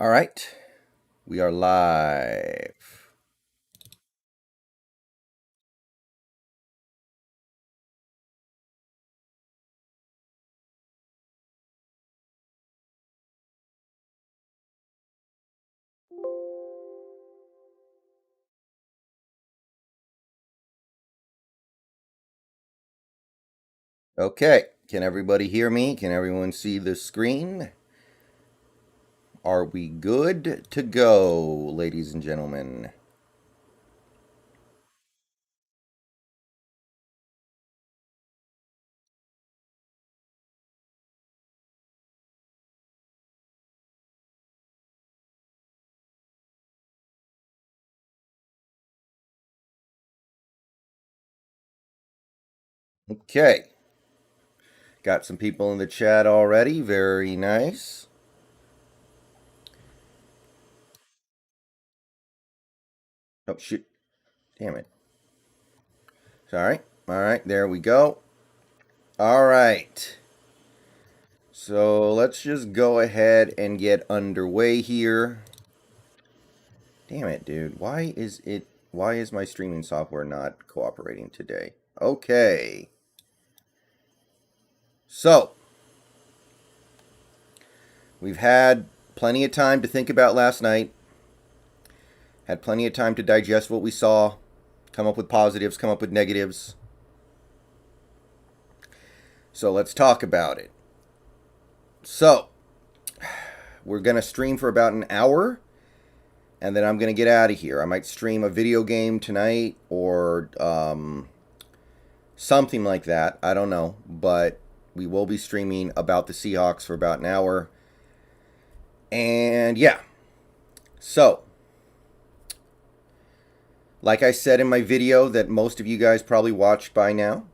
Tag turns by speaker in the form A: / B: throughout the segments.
A: All right, we are live. Okay, can everybody hear me? Can everyone see the screen? Are we good to go, ladies and gentlemen? Okay, got some people in the chat already. Very nice. Oh, shoot. Damn it. Sorry. All right, there we go. All right. So let's just go ahead and get underway here. Damn it, dude. Why is my streaming software not cooperating today? Okay. So, we've had plenty of time to think about last night. Had plenty of time to digest what we saw, come up with positives, come up with negatives. So, let's talk about it. So, we're going to stream for about an hour, and then I'm going to get out of here. I might stream a video game tonight or something like that. I don't know. But we will be streaming about the Seahawks for about an hour. And yeah. So, like I said in my video that most of you guys probably watched by now,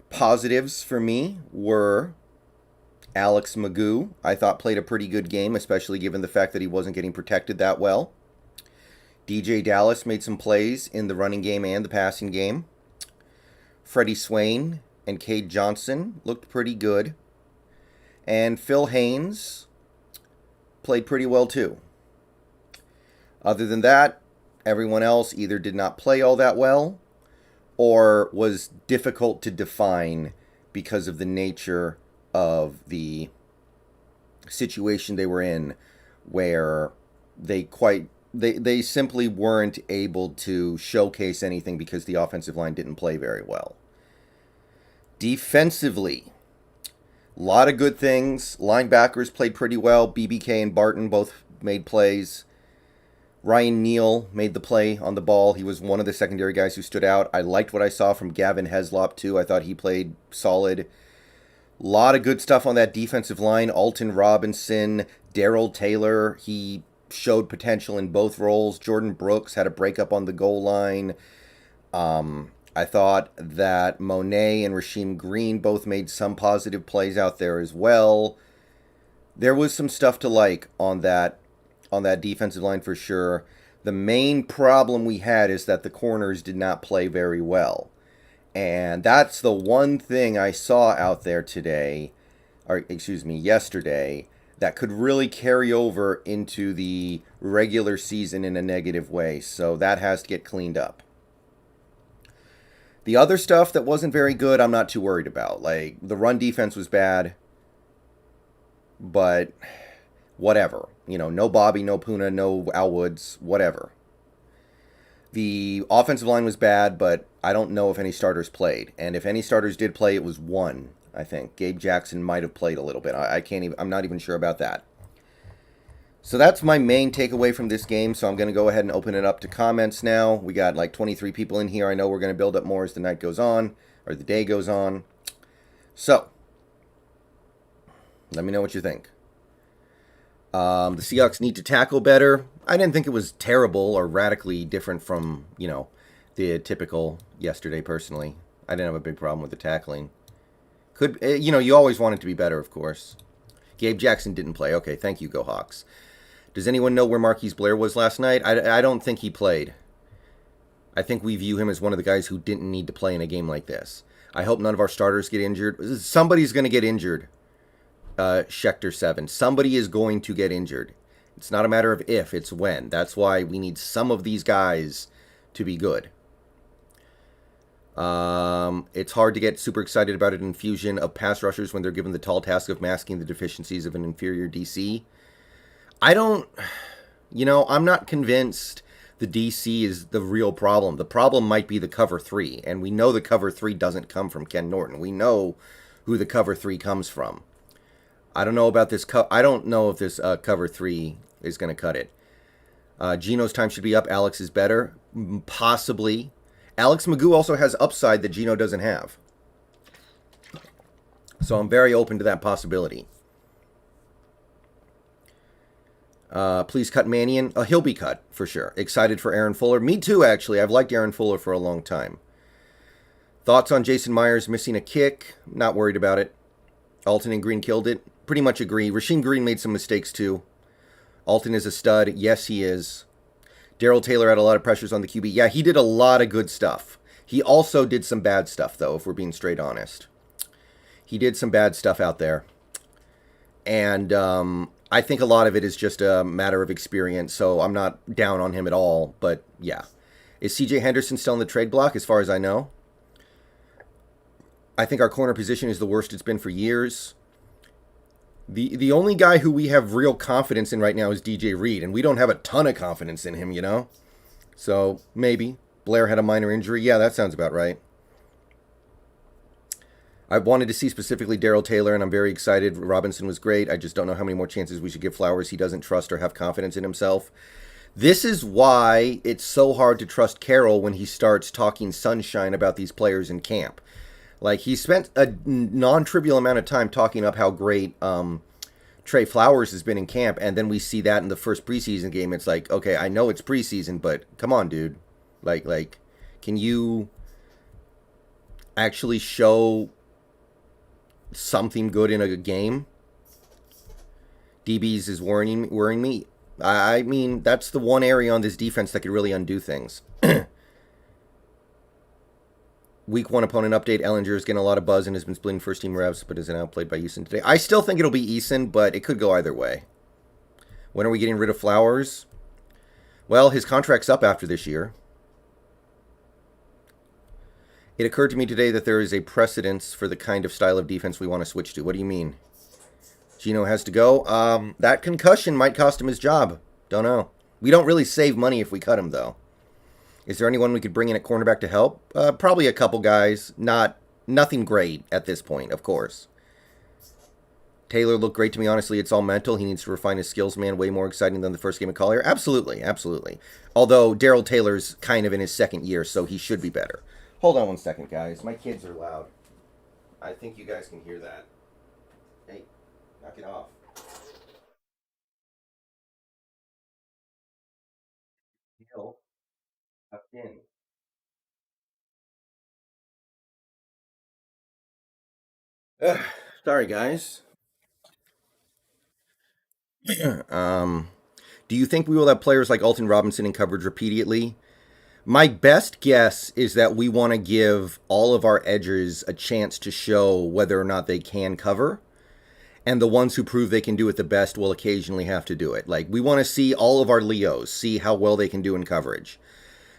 A: positives for me were Alex Magoo. I thought played a pretty good game, especially given the fact that he wasn't getting protected that well. DJ Dallas made some plays in the running game and the passing game. Freddie Swain and Cade Johnson looked pretty good. And Phil Haynes played pretty well too. Other than that, everyone else either did not play all that well or was difficult to define because of the nature of the situation they were in, where they simply weren't able to showcase anything because the offensive line didn't play very well. Defensively, a lot of good things. Linebackers played pretty well. BBK and Barton both made plays. Ryan Neal made the play on the ball. He was one of the secondary guys who stood out. I liked what I saw from Gavin Heslop, too. I thought he played solid. A lot of good stuff on that defensive line. Alton Robinson, Darrell Taylor, he showed potential in both roles. Jordan Brooks had a breakup on the goal line. I thought that Monet and Rasheem Green both made some positive plays out there as well. There was some stuff to like on that defensive line for sure. The main problem we had is that the corners did not play very well. And that's the one thing I saw out there yesterday, that could really carry over into the regular season in a negative way. So that has to get cleaned up. The other stuff that wasn't very good, I'm not too worried about. Like, the run defense was bad, but whatever. No Bobby, no Puna, no Al Woods, whatever. The offensive line was bad, but I don't know if any starters played. And if any starters did play, it was one, I think. Gabe Jackson might have played a little bit. I'm not even sure about that. So that's my main takeaway from this game. So I'm going to go ahead and open it up to comments now. We got like 23 people in here. I know we're going to build up more as the night goes on, or the day goes on. So, let me know what you think. The Seahawks need to tackle better. I didn't think it was terrible or radically different from, the typical yesterday, personally. I didn't have a big problem with the tackling. You always want it to be better, of course. Gabe Jackson didn't play. Okay, thank you, Go Hawks. Does anyone know where Marquise Blair was last night? I don't think he played. I think we view him as one of the guys who didn't need to play in a game like this. I hope none of our starters get injured. Somebody's going to get injured. Schechter 7. Somebody is going to get injured. It's not a matter of if, it's when. That's why we need some of these guys to be good. It's hard to get super excited about an infusion of pass rushers when they're given the tall task of masking the deficiencies of an inferior DC. I'm not convinced the DC is the real problem. The problem might be the cover 3, and we know the cover 3 doesn't come from Ken Norton. We know who the cover 3 comes from. I don't know about this. I don't know if this cover 3 is going to cut it. Gino's time should be up. Alex is better. Possibly. Alex Magoo also has upside that Gino doesn't have. So I'm very open to that possibility. Please cut Mannion. He'll be cut, for sure. Excited for Aaron Fuller. Me too, actually. I've liked Aaron Fuller for a long time. Thoughts on Jason Myers missing a kick? Not worried about it. Alton and Green killed it. Pretty much agree. Rasheem Green made some mistakes, too. Alton is a stud. Yes, he is. Darrell Taylor had a lot of pressures on the QB. Yeah, he did a lot of good stuff. He also did some bad stuff, though, if we're being straight honest. He did some bad stuff out there. And I think a lot of it is just a matter of experience, so I'm not down on him at all. But, yeah. Is C.J. Henderson still in the trade block, as far as I know? I think our corner position is the worst it's been for years. The only guy who we have real confidence in right now is DJ Reed, and we don't have a ton of confidence in him, So, maybe. Blair had a minor injury. Yeah, that sounds about right. I wanted to see specifically Darrell Taylor, and I'm very excited. Robinson was great. I just don't know how many more chances we should give Flowers. He doesn't trust or have confidence in himself. This is why it's so hard to trust Carroll when he starts talking sunshine about these players in camp. Like, he spent a non-trivial amount of time talking up how great Trey Flowers has been in camp, and then we see that in the first preseason game. It's like, okay, I know it's preseason, but come on, dude. Like, can you actually show something good in a game? DBs is worrying me. I mean, that's the one area on this defense that could really undo things. Week 1 opponent update. Ellinger is getting a lot of buzz and has been splitting first team reps, but isn't outplayed by Eason today. I still think it'll be Eason, but it could go either way. When are we getting rid of Flowers? Well, his contract's up after this year. It occurred to me today that there is a precedence for the kind of style of defense we want to switch to. What do you mean? Gino has to go. That concussion might cost him his job. Don't know. We don't really save money if we cut him, though. Is there anyone we could bring in at cornerback to help? Probably a couple guys. Nothing great at this point, of course. Taylor looked great to me, honestly. It's all mental. He needs to refine his skills, man. Way more exciting than the first game of Collier. Absolutely, absolutely. Although Darrell Taylor's kind of in his second year, so he should be better. Hold on one second, guys. My kids are loud. I think you guys can hear that. Hey, knock it off. Hill, up in. Sorry, guys. Do you think we will have players like Alton Robinson in coverage repeatedly? My best guess is that we want to give all of our edgers a chance to show whether or not they can cover. And the ones who prove they can do it the best will occasionally have to do it. Like, we want to see all of our Leos, see how well they can do in coverage.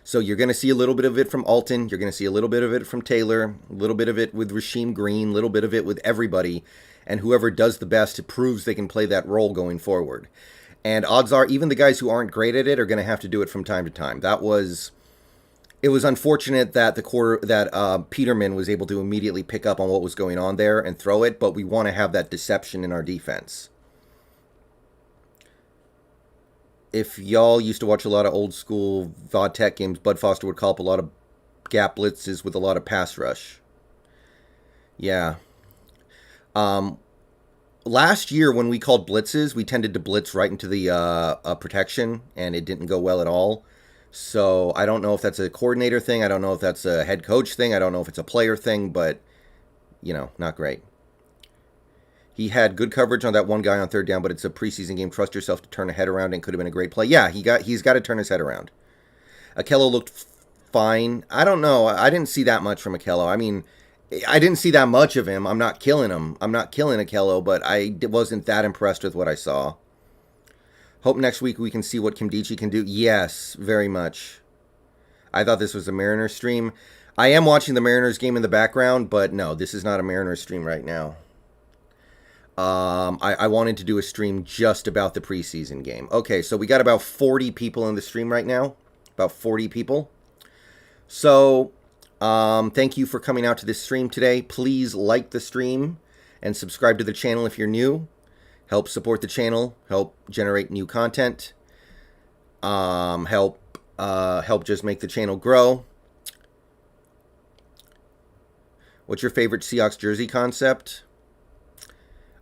A: So you're going to see a little bit of it from Alton. You're going to see a little bit of it from Taylor. A little bit of it with Rasheem Green. A little bit of it with everybody. And whoever does the best proves they can play that role going forward. And odds are even the guys who aren't great at it are going to have to do it from time to time. It was unfortunate that Peterman was able to immediately pick up on what was going on there and throw it, but we want to have that deception in our defense. If y'all used to watch a lot of old school VOD Tech games, Bud Foster would call up a lot of gap blitzes with a lot of pass rush. Yeah. Last year when we called blitzes, we tended to blitz right into the protection, and it didn't go well at all. So I don't know if that's a coordinator thing. I don't know if that's a head coach thing. I don't know if it's a player thing, but, not great. He had good coverage on that one guy on third down, but it's a preseason game. Trust yourself to turn a head around, and could have been a great play. Yeah, he's got to turn his head around. Akello looked fine. I don't know. I didn't see that much from Akello. I mean, I didn't see that much of him. I'm not killing him. I'm not killing Akello, but I wasn't that impressed with what I saw. Hope next week we can see what Kimdichie can do. Yes, very much. I thought this was a Mariners stream. I am watching the Mariners game in the background, but no, this is not a Mariners stream right now. I wanted to do a stream just about the preseason game. Okay, so we got about 40 people in the stream right now. About 40 people. So, thank you for coming out to this stream today. Please like the stream and subscribe to the channel if you're new. Help support the channel. Help generate new content. Help just make the channel grow. What's your favorite Seahawks jersey concept?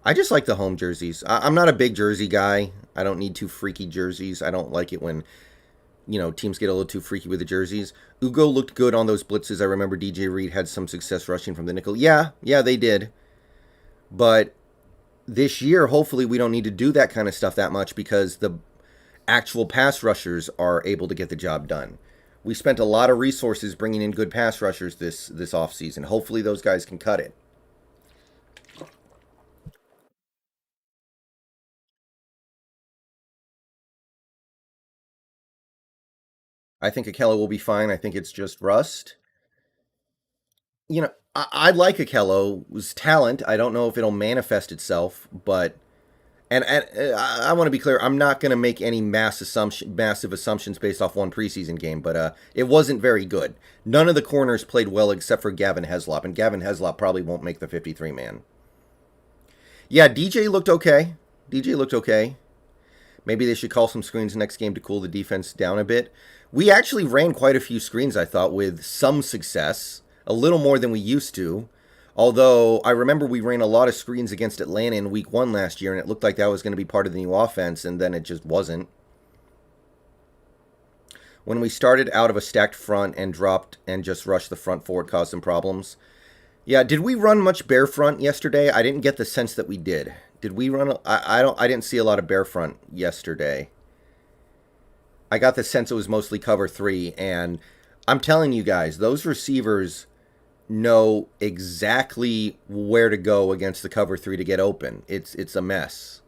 A: I just like the home jerseys. I'm not a big jersey guy. I don't need too freaky jerseys. I don't like it when, teams get a little too freaky with the jerseys. Lugo looked good on those blitzes. I remember DJ Reed had some success rushing from the nickel. Yeah, they did. But this year, hopefully, we don't need to do that kind of stuff that much because the actual pass rushers are able to get the job done. We spent a lot of resources bringing in good pass rushers this offseason. Hopefully, those guys can cut it. I think Akella will be fine. I think it's just rust. I like Akello's talent. I don't know if it'll manifest itself, but and I want to be clear. I'm not going to make any massive assumptions based off one preseason game, but it wasn't very good. None of the corners played well except for Gavin Heslop, and Gavin Heslop probably won't make the 53 man. Yeah, DJ looked okay. Maybe they should call some screens next game to cool the defense down a bit. We actually ran quite a few screens, I thought, with some success. A little more than we used to. Although, I remember we ran a lot of screens against Atlanta in week 1 last year, and it looked like that was going to be part of the new offense, and then it just wasn't. When we started out of a stacked front and dropped and just rushed the front four, it caused some problems. Yeah, did we run much bear front yesterday? I didn't get the sense that we did. Did we run? I didn't see a lot of bear front yesterday. I got the sense it was mostly cover 3, and I'm telling you guys, those receivers know exactly where to go against the cover 3 to get open. It's a mess.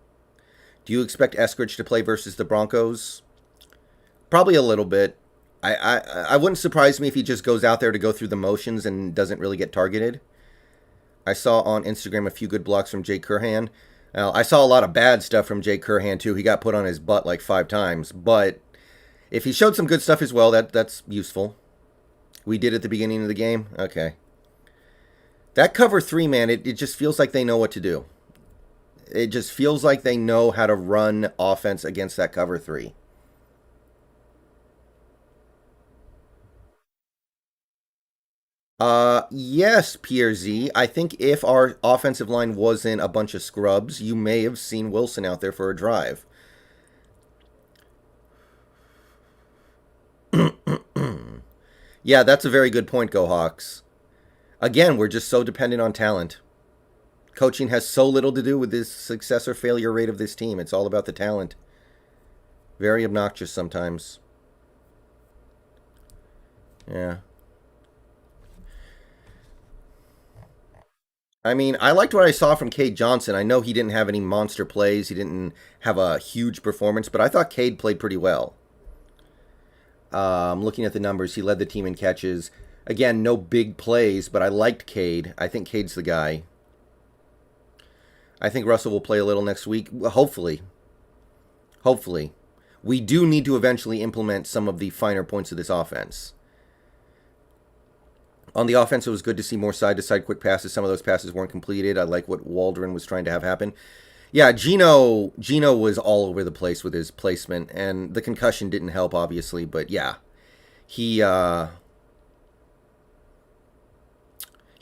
A: Do you expect Eskridge to play versus the Broncos? Probably a little bit. I wouldn't surprise me if he just goes out there to go through the motions and doesn't really get targeted. I saw on Instagram a few good blocks from Jay Curhan. Now, I saw a lot of bad stuff from Jay Curhan, too. He got put on his butt like 5 times. But if he showed some good stuff as well, that's useful. We did at the beginning of the game? Okay. That cover 3, man, it just feels like they know what to do. It just feels like they know how to run offense against that cover 3. Yes, Pierre Z. I think if our offensive line wasn't a bunch of scrubs, you may have seen Wilson out there for a drive. Yeah, that's a very good point, Go Hawks. Again, we're just so dependent on talent. Coaching has so little to do with the success or failure rate of this team. It's all about the talent. Very obnoxious sometimes. Yeah. I mean, I liked what I saw from Cade Johnson. I know he didn't have any monster plays. He didn't have a huge performance, but I thought Cade played pretty well. Looking at the numbers, he led the team in catches. Again, no big plays, but I liked Cade. I think Cade's the guy. I think Russell will play a little next week. Hopefully. Hopefully. We do need to eventually implement some of the finer points of this offense. On the offense, it was good to see more side-to-side quick passes. Some of those passes weren't completed. I like what Waldron was trying to have happen. Yeah, Gino was all over the place with his placement, and the concussion didn't help, obviously. But yeah, he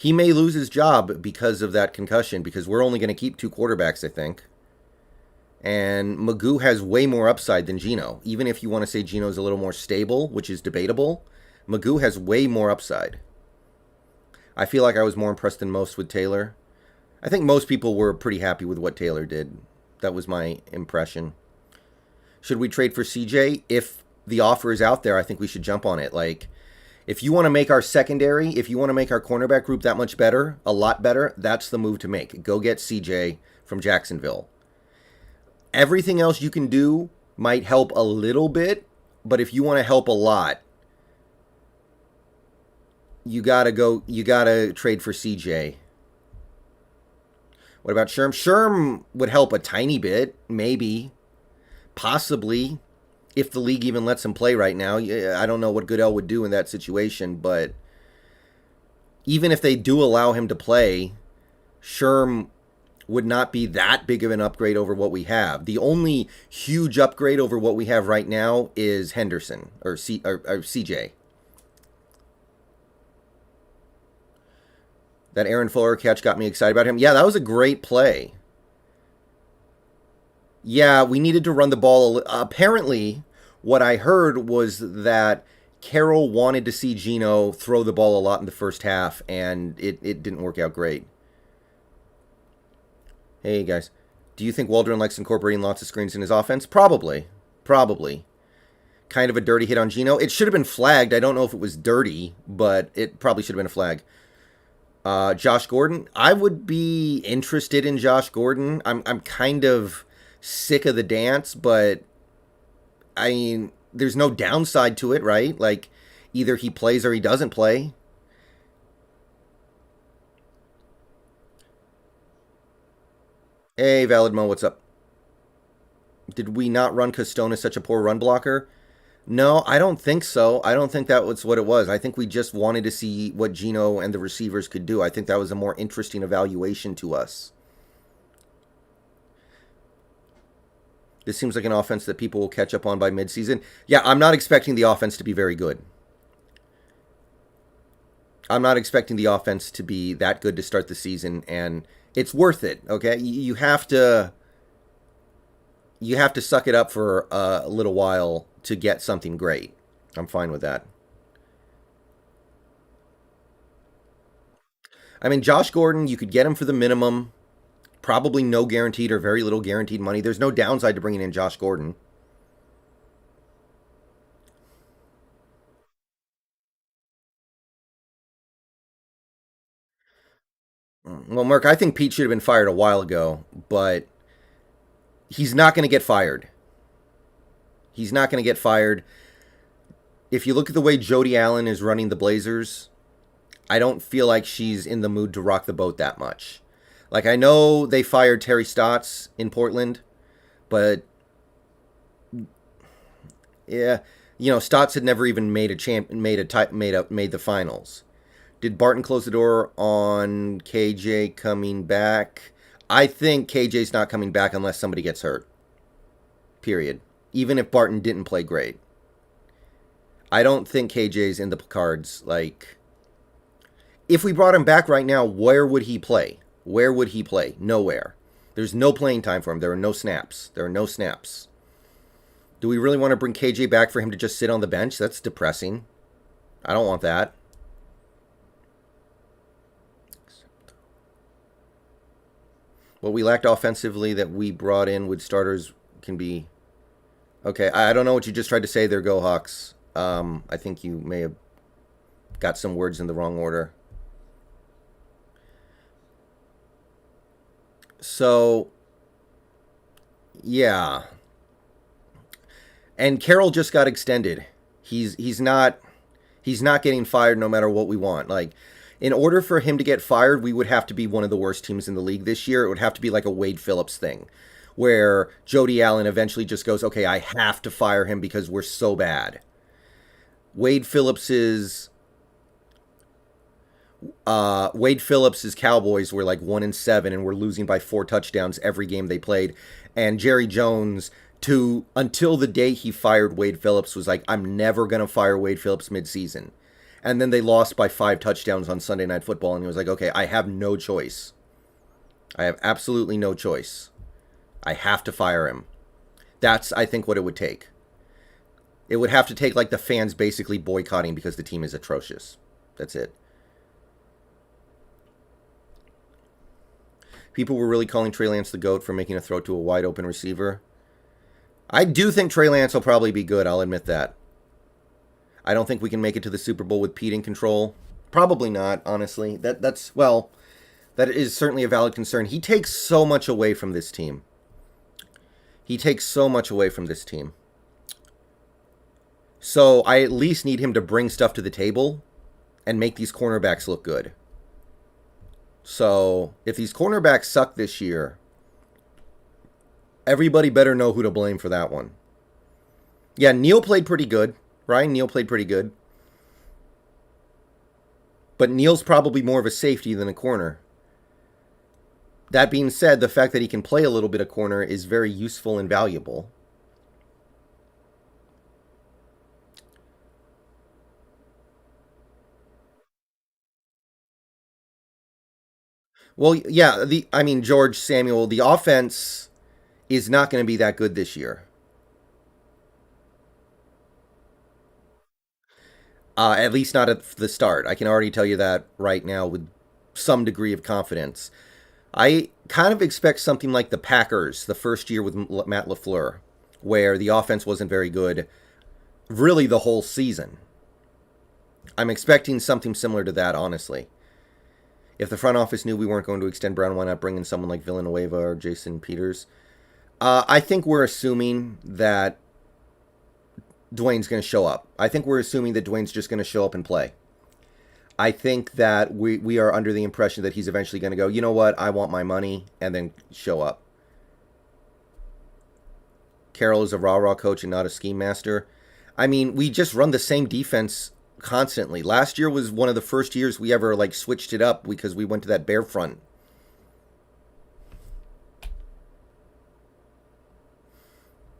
A: may lose his job because of that concussion, because we're only going to keep 2 quarterbacks, I think. And Magoo has way more upside than Gino. Even if you want to say Gino's a little more stable, which is debatable, Magoo has way more upside. I feel like I was more impressed than most with Taylor. I think most people were pretty happy with what Taylor did. That was my impression. Should we trade for CJ? If the offer is out there, I think we should jump on it. Like, if you want to make our secondary, if you want to make our cornerback group that much better, a lot better, that's the move to make. Go get CJ from Jacksonville. Everything else you can do might help a little bit, but if you want to help a lot, you gotta trade for CJ. What about Sherm? Sherm would help a tiny bit, maybe, possibly, if the league even lets him play right now. I don't know what Goodell would do in that situation, but even if they do allow him to play, Sherm would not be that big of an upgrade over what we have. The only huge upgrade over what we have right now is Henderson or CJ. That Aaron Fuller catch got me excited about him. Yeah, that was a great play. Yeah, we needed to run the ball. Apparently, what I heard was that Carroll wanted to see Geno throw the ball a lot in the first half, and it didn't work out great. Hey, guys. Do you think Waldron likes incorporating lots of screens in his offense? Probably. Probably. Kind of a dirty hit on Geno. It should have been flagged. I don't know if it was dirty, but it probably should have been a flag. Josh Gordon. I would be interested in Josh Gordon. I'm kind of sick of the dance, but I mean, there's no downside to it, right? Like, either he plays or he doesn't play. Hey, Valid Mo, what's up? Did we not run Castone as such a poor run blocker? No, I don't think so. I don't think that was what it was. I think we just wanted to see what Geno and the receivers could do. I think that was a more interesting evaluation to us. This seems like an offense that people will catch up on by midseason. Yeah, I'm not expecting the offense to be very good. I'm not expecting the offense to be that good to start the season, and it's worth it, okay? You have to suck it up for a little while to get something great. I'm fine with that. I mean, Josh Gordon, you could get him for the minimum. Probably no guaranteed or very little guaranteed money. There's no downside to bringing in Josh Gordon. Well, Mark, I think Pete should have been fired a while ago, but he's not going to get fired. He's not going to get fired. If you look at the way Jody Allen is running the Blazers, I don't feel like she's in the mood to rock the boat that much. Like, I know they fired Terry Stotts in Portland, but yeah, you know, Stotts had never even made the finals. Did Barton close the door on KJ coming back? I think KJ's not coming back unless somebody gets hurt. Period. Even if Barton didn't play great. I don't think KJ's in the cards. Like, if we brought him back right now, where would he play? Where would he play? Nowhere. There's no playing time for him. There are no snaps. Do we really want to bring KJ back for him to just sit on the bench? That's depressing. I don't want that. What we lacked offensively that we brought in with starters can be... Okay, I don't know what you just tried to say there, Go Hawks. I think you may have got some words in the wrong order. So, yeah. And Carroll just got extended. He's not getting fired no matter what we want. Like, in order for him to get fired, we would have to be one of the worst teams in the league this year. It would have to be like a Wade Phillips thing, where Jody Allen eventually just goes, okay, I have to fire him because we're so bad. Wade Phillips's Cowboys were like 1-7 and were losing by 4 touchdowns every game they played. And Jerry Jones, until the day he fired Wade Phillips, was like, I'm never going to fire Wade Phillips midseason. And then they lost by 5 touchdowns on Sunday Night Football, and he was like, okay, I have no choice. I have absolutely no choice. I have to fire him. That's, I think, what it would take. It would have to take, like, the fans basically boycotting because the team is atrocious. That's it. People were really calling Trey Lance the GOAT for making a throw to a wide-open receiver. I do think Trey Lance will probably be good, I'll admit that. I don't think we can make it to the Super Bowl with Pete in control. Probably not, honestly. That is certainly a valid concern. He takes so much away from this team. He takes so much away from this team. So I at least need him to bring stuff to the table and make these cornerbacks look good. So if these cornerbacks suck this year, everybody better know who to blame for that one. Yeah, Neal played pretty good. Ryan Neal played pretty good. But Neal's probably more of a safety than a corner. That being said, the fact that he can play a little bit of corner is very useful and valuable. Well, yeah, George Samuel, the offense is not going to be that good this year. At least not at the start. I can already tell you that right now with some degree of confidence. I kind of expect something like the Packers the first year with Matt LaFleur, where the offense wasn't very good really the whole season. I'm expecting something similar to that, honestly. If the front office knew we weren't going to extend Brown, why not bring in someone like Villanueva or Jason Peters? I think we're assuming that Dwayne's going to show up. I think we're assuming that Dwayne's just going to show up and play. I think that we are under the impression that he's eventually going to go, you know what, I want my money, and then show up. Carroll is a rah-rah coach and not a scheme master. I mean, we just run the same defense constantly. Last year was one of the first years we ever switched it up because we went to that bear front.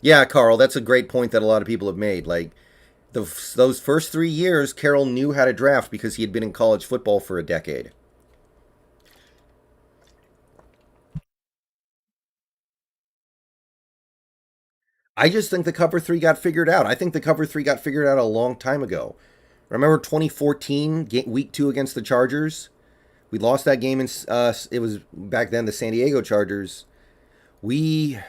A: Yeah, Carl, that's a great point that a lot of people have made. Those first 3 years, Carroll knew how to draft because he had been in college football for a decade. I just think the cover 3 got figured out. I think the cover 3 got figured out a long time ago. Remember 2014, week 2 against the Chargers? We lost that game. It was back then the San Diego Chargers. We...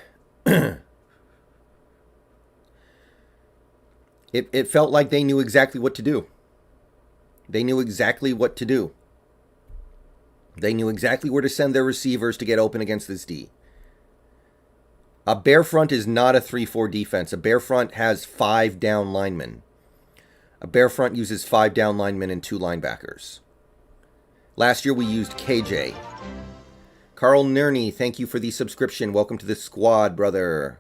A: It felt like they knew exactly what to do. They knew exactly what to do. They knew exactly where to send their receivers to get open against this D. A bear front is not a 3-4 defense. A bear front has 5 down linemen. A bear front uses 5 down linemen and 2 linebackers. Last year we used KJ. Carl Nerney, thank you for the subscription. Welcome to the squad, brother.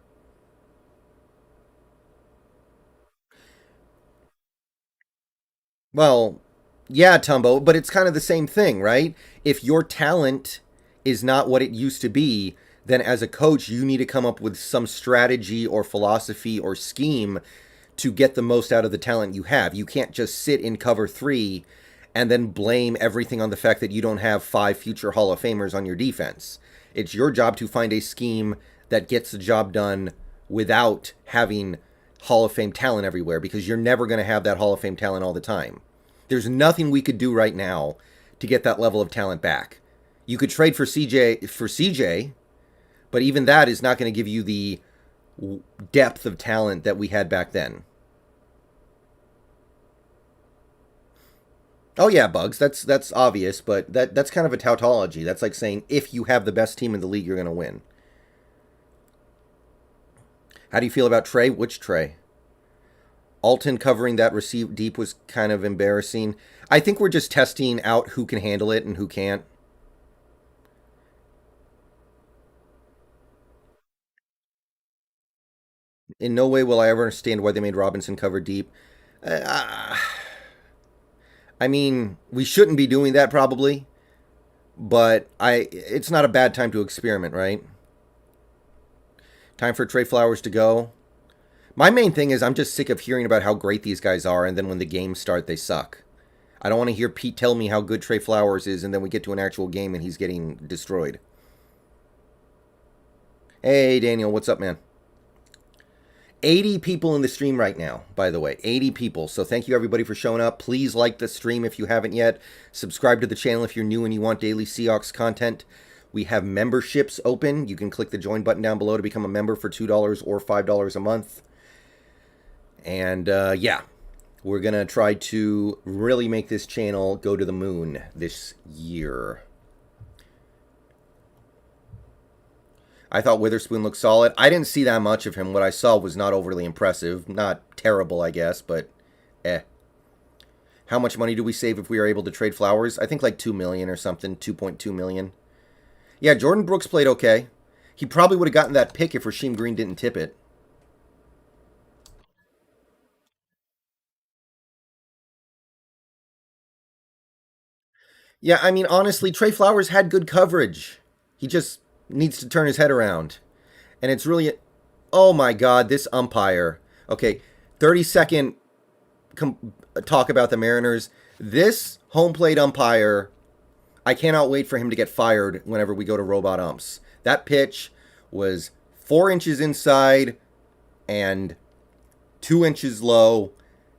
A: Well, yeah, Tumbo, but it's kind of the same thing, right? If your talent is not what it used to be, then as a coach, you need to come up with some strategy or philosophy or scheme to get the most out of the talent you have. You can't just sit in cover 3 and then blame everything on the fact that you don't have 5 future Hall of Famers on your defense. It's your job to find a scheme that gets the job done without having Hall of Fame talent everywhere, because you're never going to have that Hall of Fame talent all the time. There's nothing we could do right now to get that level of talent back. You could trade for CJ, but even that is not going to give you the depth of talent that we had back then. Oh yeah, Bugs, that's obvious, but that's kind of a tautology. That's like saying if you have the best team in the league, you're going to win. How do you feel about Trey? Which Trey? Alton covering that receive deep was kind of embarrassing. I think we're just testing out who can handle it and who can't. In no way will I ever understand why they made Robinson cover deep. I mean, we shouldn't be doing that probably, but it's not a bad time to experiment, right? Time for Trey Flowers to go. My main thing is I'm just sick of hearing about how great these guys are, and then when the games start, they suck. I don't want to hear Pete tell me how good Trey Flowers is, and then we get to an actual game and he's getting destroyed. Hey, Daniel, what's up, man? 80 people in the stream right now, by the way. 80 people. So thank you, everybody, for showing up. Please like the stream if you haven't yet. Subscribe to the channel if you're new and you want daily Seahawks content. We have memberships open. You can click the join button down below to become a member for $2 or $5 a month. And, yeah, we're going to try to really make this channel go to the moon this year. I thought Witherspoon looked solid. I didn't see that much of him. What I saw was not overly impressive. Not terrible, I guess, but eh. How much money do we save if we are able to trade Flowers? I think like $2 million or something, 2.2 million. Yeah, Jordan Brooks played okay. He probably would have gotten that pick if Rasheem Green didn't tip it. Yeah, I mean, honestly, Trey Flowers had good coverage. He just needs to turn his head around. And it's really, oh my God, this umpire. Okay, 30-second talk about the Mariners. This home plate umpire, I cannot wait for him to get fired whenever we go to robot umps. That pitch was 4 inches inside and 2 inches low,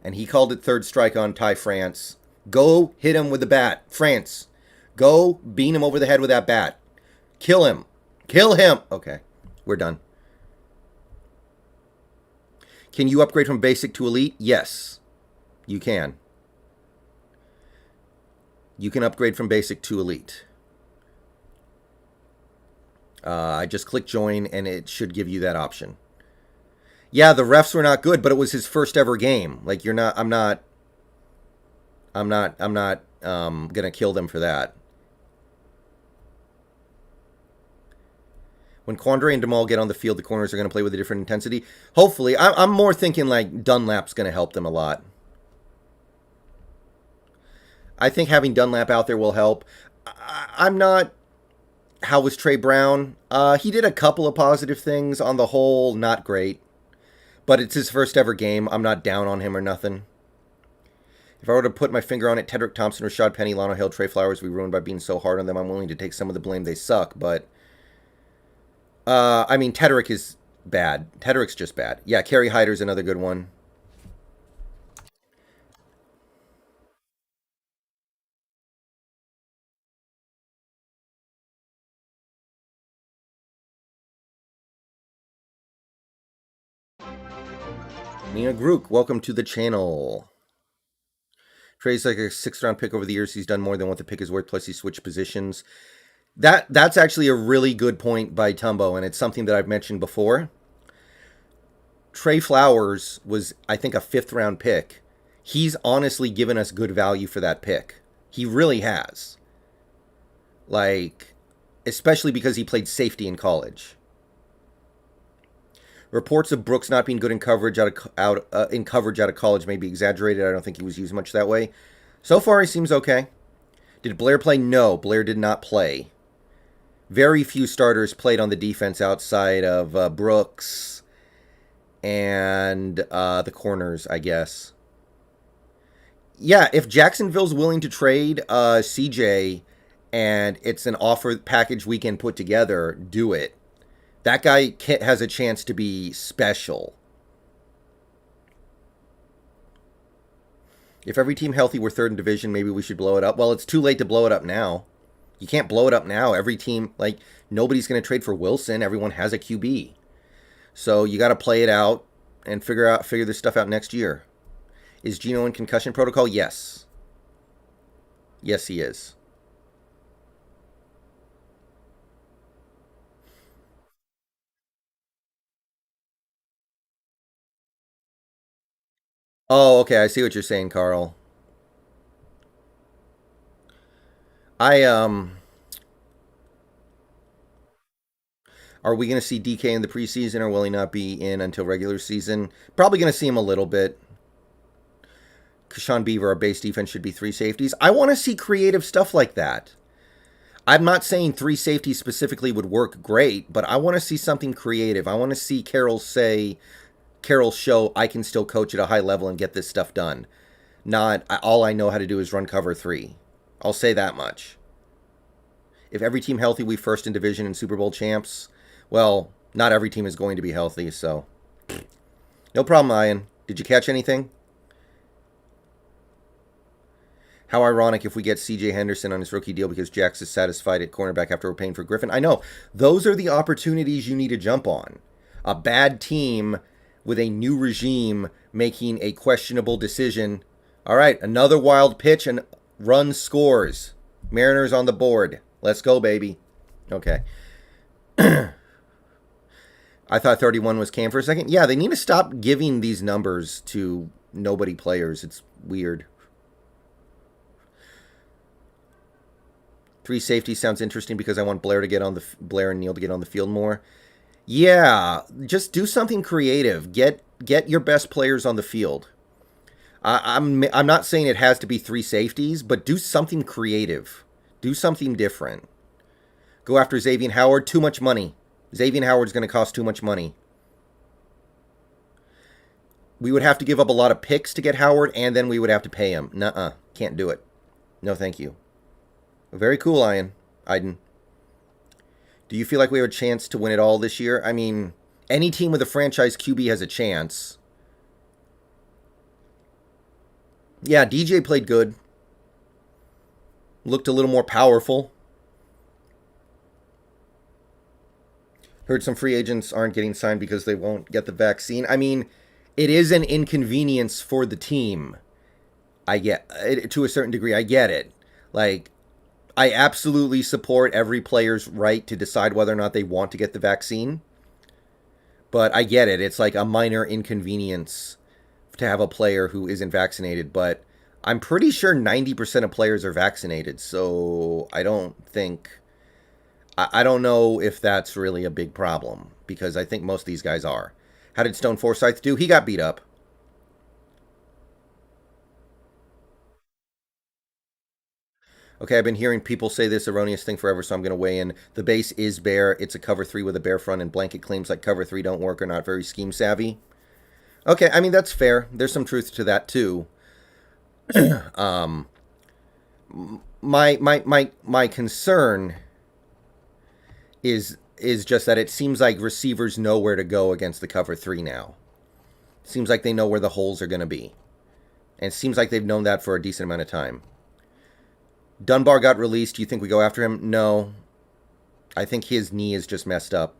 A: and he called it third strike on Ty France. Go hit him with the bat. France, go beat him over the head with that bat. Kill him. Kill him. Okay, we're done. Can you upgrade from basic to elite? Yes, you can. You can upgrade from basic to elite. I just click join and it should give you that option. Yeah, the refs were not good, but it was his first ever game. Like, I'm not gonna kill them for that. When Quandre and Demal get on the field, the corners are going to play with a different intensity. Hopefully. I'm more thinking like Dunlap's going to help them a lot. I think having Dunlap out there will help. I'm not... How was Trey Brown? He did a couple of positive things. On the whole, not great. But it's his first ever game. I'm not down on him or nothing. If I were to put my finger on it, Tedrick Thompson, Rashad Penny, Lano Hill, Trey Flowers, we ruined by being so hard on them. I'm willing to take some of the blame. They suck, but... I mean, Tedrick is bad. Tedrick's just bad. Yeah, Kerry Hyder's another good one. Nina Grook, welcome to the channel. Trey's like a 6th round pick over the years. He's done more than what the pick is worth, plus he switched positions. That's actually a really good point by Tumbo, and it's something that I've mentioned before. Trey Flowers was, I think, a 5th round pick. He's honestly given us good value for that pick. He really has. Like, especially because he played safety in college. Reports of Brooks not being good in coverage out of college may be exaggerated. I don't think he was used much that way. So far, he seems okay. Did Blair play? No, Blair did not play. Very few starters played on the defense outside of Brooks and the corners, I guess. Yeah, if Jacksonville's willing to trade CJ and it's an offer package we can put together, do it. That guy has a chance to be special. If every team healthy were 3rd in division, maybe we should blow it up. Well, it's too late to blow it up now. You can't blow it up now. Every team, like, nobody's going to trade for Wilson. Everyone has a QB. So you got to play it out and figure this stuff out next year. Is Geno in concussion protocol? Yes. Yes, he is. Oh, okay. I see what you're saying, Carl. Are we going to see DK in the preseason, or will he not be in until regular season? Probably going to see him a little bit. Sean Beaver, our base defense should be 3 safeties. I want to see creative stuff like that. I'm not saying 3 safeties specifically would work great, but I want to see something creative. I want to see Carroll show I can still coach at a high level and get this stuff done. Not all I know how to do is run cover 3. I'll say that much. If every team healthy, we first in division and Super Bowl champs. Well, not every team is going to be healthy, so. No problem, Ayaan. Did you catch anything? How ironic if we get C.J. Henderson on his rookie deal because Jax is satisfied at cornerback after we're paying for Griffin. I know. Those are the opportunities you need to jump on. A bad team with a new regime making a questionable decision. All right, another wild pitch and run scores. Mariners on the board. Let's go, baby. Okay. I thought 31 was Cain for a second. Yeah, they need to stop giving these numbers to nobody players. It's weird. 3 safety sounds interesting because I want Blair and Neal to get on the field more. Yeah, just do something creative. Get your best players on the field. I'm not saying it has to be 3 safeties, but do something creative. Do something different. Go after Xavier Howard. Too much money. Xavier Howard's going to cost too much money. We would have to give up a lot of picks to get Howard, and then we would have to pay him. Nuh-uh. Can't do it. No, thank you. Very cool, Iden. Do you feel like we have a chance to win it all this year? I mean, any team with a franchise QB has a chance. Yeah, DJ played good. Looked a little more powerful. Heard some free agents aren't getting signed because they won't get the vaccine. I mean, it is an inconvenience for the team. I get it to a certain degree. I get it. Like, I absolutely support every player's right to decide whether or not they want to get the vaccine. But I get it. It's like a minor inconvenience to have a player who isn't vaccinated. But I'm pretty sure 90% of players are vaccinated. So I don't think... I don't know if that's really a big problem. Because I think most of these guys are. How did Stone Forsyth do? He got beat up. Okay, I've been hearing people say this erroneous thing forever, so I'm going to weigh in. The base is bear. It's a cover 3 with a bear front, and blanket claims like cover 3 don't work are not very scheme savvy. Okay, I mean, that's fair. There's some truth to that, too. My concern is just that it seems like receivers know where to go against the cover 3 now. Seems like they know where the holes are going to be. And it seems like they've known that for a decent amount of time. Dunbar got released. Do you think we go after him? No. I think his knee is just messed up.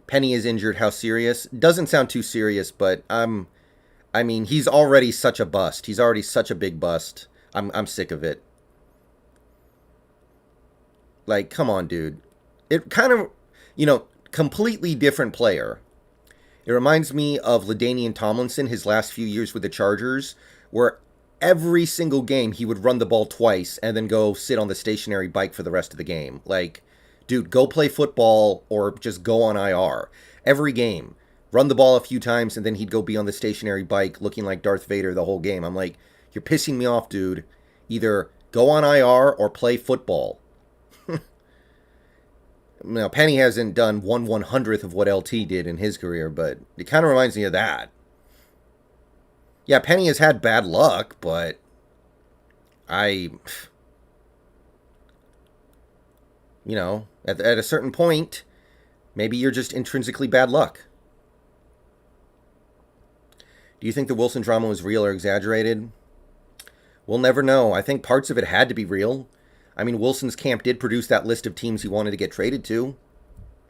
A: Penny is injured. How serious? Doesn't sound too serious, but I mean, he's already such a bust. He's already such a big bust. I'm sick of it. Like, come on, dude. It kind of, completely different player. It reminds me of LaDainian Tomlinson, his last few years with the Chargers, where every single game he would run the ball twice and then go sit on the stationary bike for the rest of the game. Like, dude, go play football or just go on IR. Every game. Run the ball a few times and then he'd go be on the stationary bike looking like Darth Vader the whole game. I'm like, you're pissing me off, dude. Either go on IR or play football. Now, Penny hasn't done 1/100th of what LT did in his career, but it kind of reminds me of that. Yeah, Penny has had bad luck, but at a certain point, maybe you're just intrinsically bad luck. Do you think the Wilson drama was real or exaggerated? We'll never know. I think parts of it had to be real. I mean, Wilson's camp did produce that list of teams he wanted to get traded to.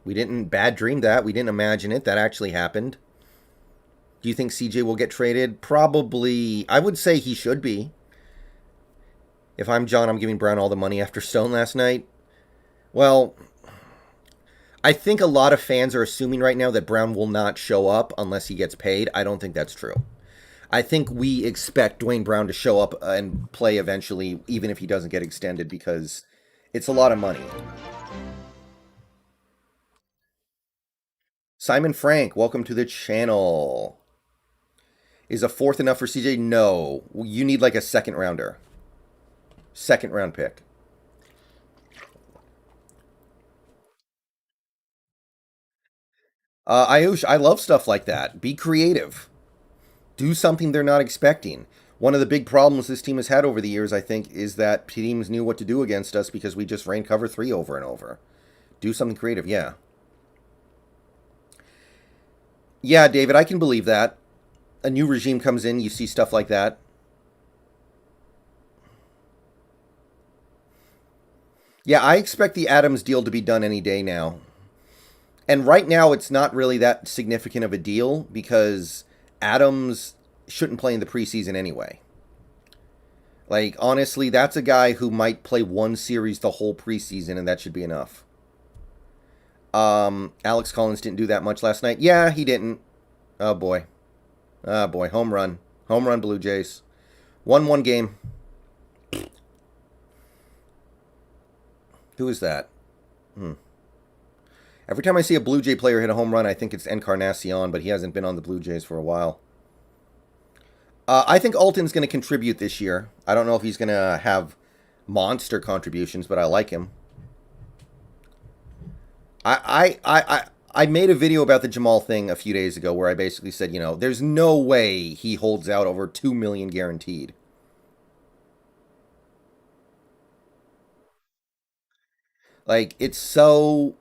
A: We didn't bad dream that. We didn't imagine it. That actually happened. Do you think CJ will get traded? Probably. I would say he should be. If I'm John, I'm giving Brown all the money after Stone last night. Well, I think a lot of fans are assuming right now that Brown will not show up unless he gets paid. I don't think that's true. I think we expect Dwayne Brown to show up and play eventually, even if he doesn't get extended, because it's a lot of money. Simon Frank, welcome to the channel. Is a 4th enough for CJ? No. You need like a second rounder. Second round pick. Ayush, I love stuff like that. Be creative. Do something they're not expecting. One of the big problems this team has had over the years, I think, is that teams knew what to do against us because we just ran cover 3 over and over. Do something creative, yeah. Yeah, David, I can believe that. A new regime comes in, you see stuff like that. Yeah, I expect the Adams deal to be done any day now. And right now, it's not really that significant of a deal because Adams shouldn't play in the preseason anyway. Like, honestly, that's a guy who might play one series the whole preseason, and that should be enough. Alex Collins didn't do that much last night. Yeah, he didn't. Oh boy. Oh boy. Home run. Home run, Blue Jays. 1-1 game. Who is that? Every time I see a Blue Jay player hit a home run, I think it's Encarnacion, but he hasn't been on the Blue Jays for a while. I think Alton's going to contribute this year. I don't know if he's going to have monster contributions, but I like him. I made a video about the Jamal thing a few days ago where I basically said, there's no way he holds out over $2 million guaranteed. Like, it's so...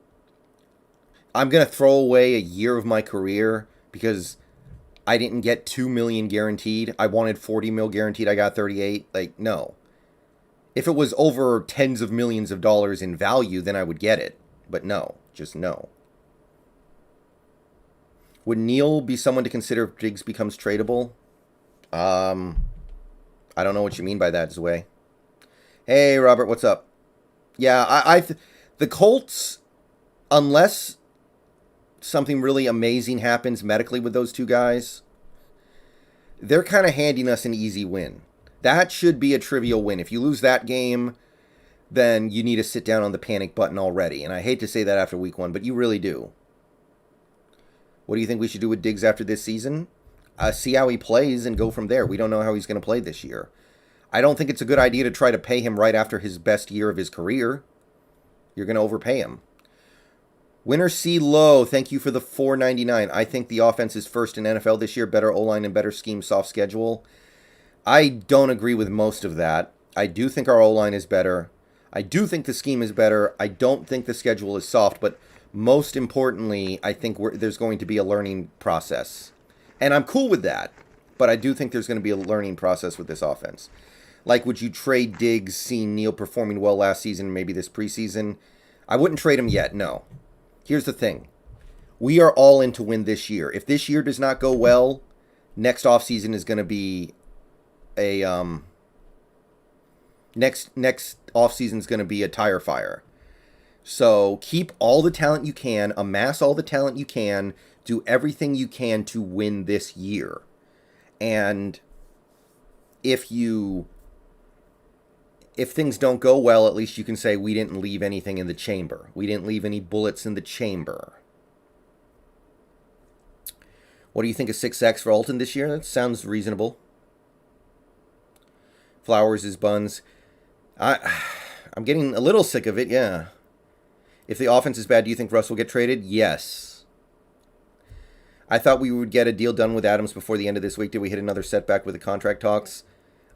A: I'm going to throw away a year of my career because I didn't get $2 million guaranteed. I wanted $40 million guaranteed. I got 38. Like, no. If it was over tens of millions of dollars in value, then I would get it. But no. Just no. Would Neal be someone to consider if Diggs becomes tradable? I don't know what you mean by that, Zway. Hey, Robert, what's up? Yeah, the Colts, unless something really amazing happens medically with those two guys, they're kind of handing us an easy win. That should be a trivial win. If you lose that game, then you need to sit down on the panic button already. And I hate to say that after week 1, but you really do. What do you think we should do with Diggs after this season? See how he plays and go from there. We don't know how he's going to play this year. I don't think it's a good idea to try to pay him right after his best year of his career. You're going to overpay him. Winner C. Low, thank you for the $4.99. I think the offense is first in NFL this year. Better O-line and better scheme, soft schedule. I don't agree with most of that. I do think our O-line is better. I do think the scheme is better. I don't think the schedule is soft. But most importantly, I think there's going to be a learning process. And I'm cool with that. But I do think there's going to be a learning process with this offense. Like, would you trade Diggs, seeing Neal performing well last season, maybe this preseason? I wouldn't trade him yet, no. Here's the thing. We are all in to win this year. If this year does not go well, next offseason is going to be a... Next offseason is going to be a tire fire. So keep all the talent you can, amass all the talent you can, do everything you can to win this year. And if things don't go well, at least you can say we didn't leave anything in the chamber. We didn't leave any bullets in the chamber. What do you think of 6X for Alton this year? That sounds reasonable. Flowers is buns. I'm getting a little sick of it, yeah. If the offense is bad, do you think Russ will get traded? Yes. I thought we would get a deal done with Adams before the end of this week. Did we hit another setback with the contract talks?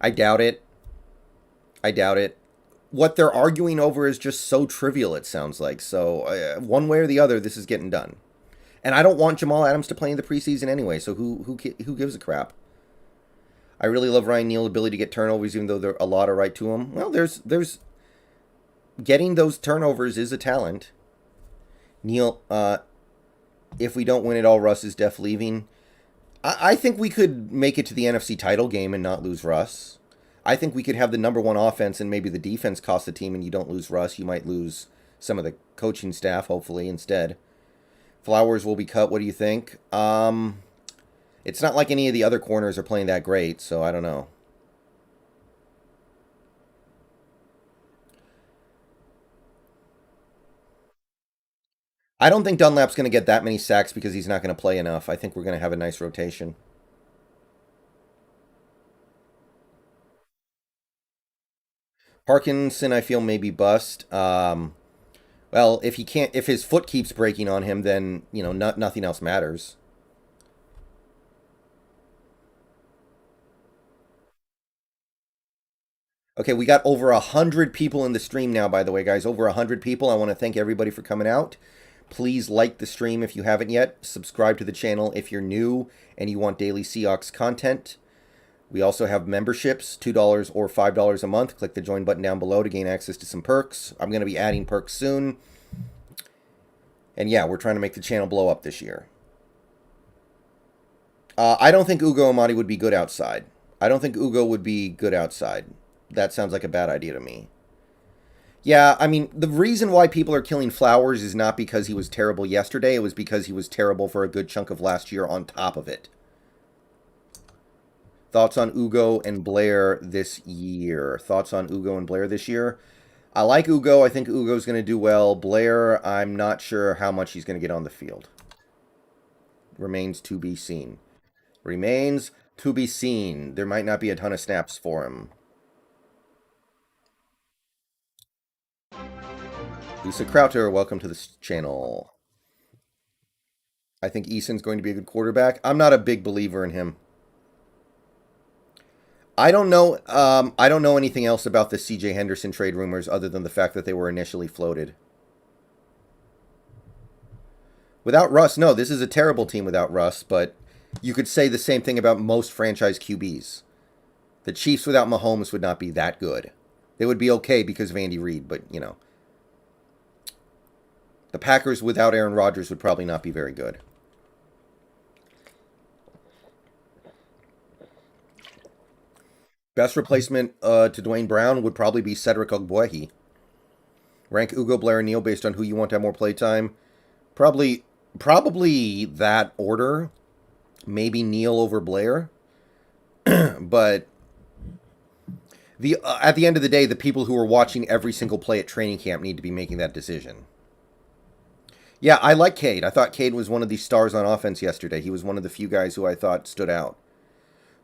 A: I doubt it. What they're arguing over is just so trivial, it sounds like. So one way or the other, this is getting done. And I don't want Jamal Adams to play in the preseason anyway, so who gives a crap? I really love Ryan Neal's ability to get turnovers, even though there are a lot of right to him. Well, there's getting those turnovers is a talent. Neal, if we don't win it all, Russ is def leaving. I think we could make it to the NFC title game and not lose Russ. I think we could have the number one offense and maybe the defense cost the team and you don't lose Russ. You might lose some of the coaching staff, hopefully, instead. Flowers will be cut. What do you think? It's not like any of the other corners are playing that great, so I don't know. I don't think Dunlap's going to get that many sacks because he's not going to play enough. I think we're going to have a nice rotation. Parkinson, I feel, maybe bust. Well, if his foot keeps breaking on him, then, nothing else matters. Okay, we got over 100 people in the stream now, by the way, guys. Over 100 people. I want to thank everybody for coming out. Please like the stream if you haven't yet. Subscribe to the channel if you're new and you want daily Seahawks content. We also have memberships, $2 or $5 a month. Click the join button down below to gain access to some perks. I'm going to be adding perks soon. And yeah, we're trying to make the channel blow up this year. I don't think Ugo Amadi would be good outside. That sounds like a bad idea to me. Yeah, I mean, the reason why people are killing Flowers is not because he was terrible yesterday. It was because he was terrible for a good chunk of last year on top of it. Thoughts on Ugo and Blair this year? Thoughts on Ugo and Blair this year? I like Ugo. I think Ugo's going to do well. Blair, I'm not sure how much he's going to get on the field. Remains to be seen. Remains to be seen. There might not be a ton of snaps for him. Lisa Crowter, welcome to this channel. I think Eason's going to be a good quarterback. I'm not a big believer in him. I don't know. I don't know anything else about the C.J. Henderson trade rumors other than the fact that they were initially floated. Without Russ, no, this is a terrible team without Russ. But you could say the same thing about most franchise QBs. The Chiefs without Mahomes would not be that good. They would be okay because of Andy Reid, but you know, the Packers without Aaron Rodgers would probably not be very good. Best replacement to Dwayne Brown would probably be Cedric Ogbuehi. Rank Ugo, Blair, and Neal based on who you want to have more playtime. Probably that order. Maybe Neal over Blair. But the at the end of the day, the people who are watching every single play at training camp need to be making that decision. Yeah, I like Cade. I thought Cade was one of the stars on offense yesterday. He was one of the few guys who I thought stood out.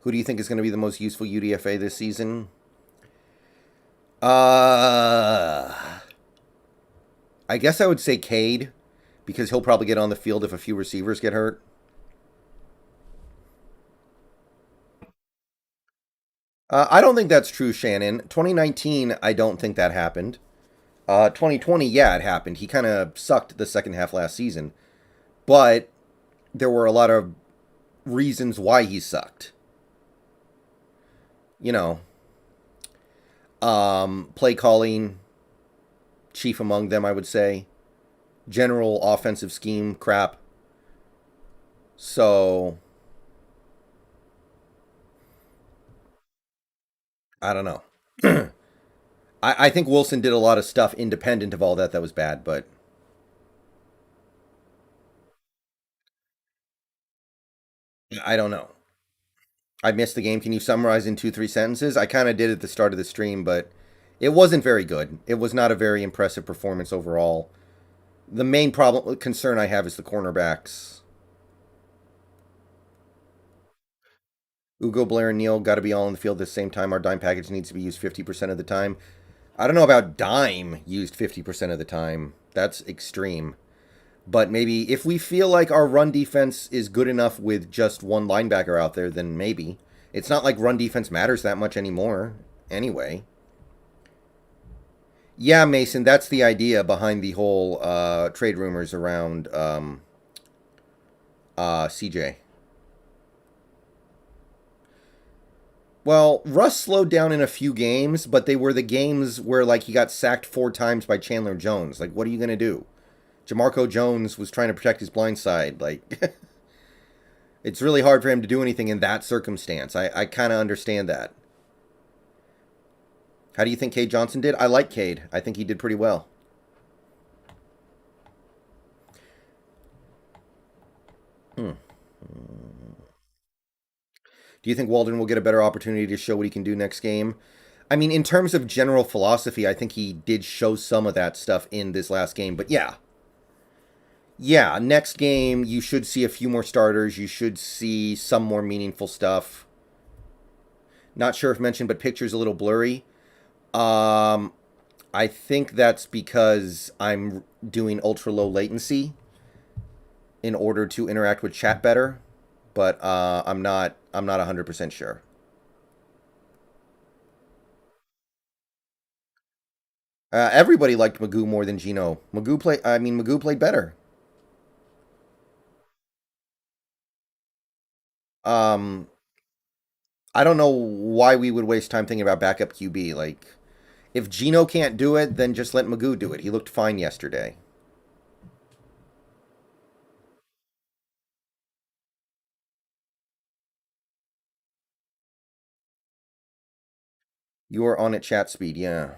A: Who do you think is going to be the most useful UDFA this season? I guess I would say Cade, because he'll probably get on the field if a few receivers get hurt. I don't think that's true, Shannon. 2019, I don't think that happened. 2020, yeah, it happened. He kind of sucked the second half last season. But there were a lot of reasons why he sucked. You know, play calling, chief among them, I would say. General offensive scheme crap. So, I don't know. I think Wilson did a lot of stuff independent of all that was bad, but I don't know. I missed the game. Can you summarize in 2, 3 sentences? I kind of did at the start of the stream, but it wasn't very good. It was not a very impressive performance overall. The main concern I have is the cornerbacks. Ugo, Blair, and Neal got to be all in the field at the same time. Our dime package needs to be used 50% of the time. I don't know about dime used 50% of the time. That's extreme. But maybe if we feel like our run defense is good enough with just one linebacker out there, then maybe. It's not like run defense matters that much anymore, anyway. Yeah, Mason, that's the idea behind the whole trade rumors around CJ. Well, Russ slowed down in a few games, but they were the games where like he got sacked 4 times by Chandler Jones. Like, what are you gonna do? Jamarco Jones was trying to protect his blind side. Like, it's really hard for him to do anything in that circumstance. I kind of understand that. How do you think Cade Johnson did? I like Cade. I think he did pretty well. Hmm. Do you think Walden will get a better opportunity to show what he can do next game? I mean, in terms of general philosophy, I think he did show some of that stuff in this last game. But yeah. Yeah, next game, you should see a few more starters. You should see some more meaningful stuff. Not sure if mentioned, but picture's a little blurry. Um, I think that's because I'm doing ultra low latency in order to interact with chat better, but I'm not 100% sure. Everybody liked Magoo more than Gino. Magoo played better. Um, I don't know why we would waste time thinking about backup QB. Like, if Gino can't do it, then just let Magoo do it. He looked fine yesterday. You are on at chat speed, yeah.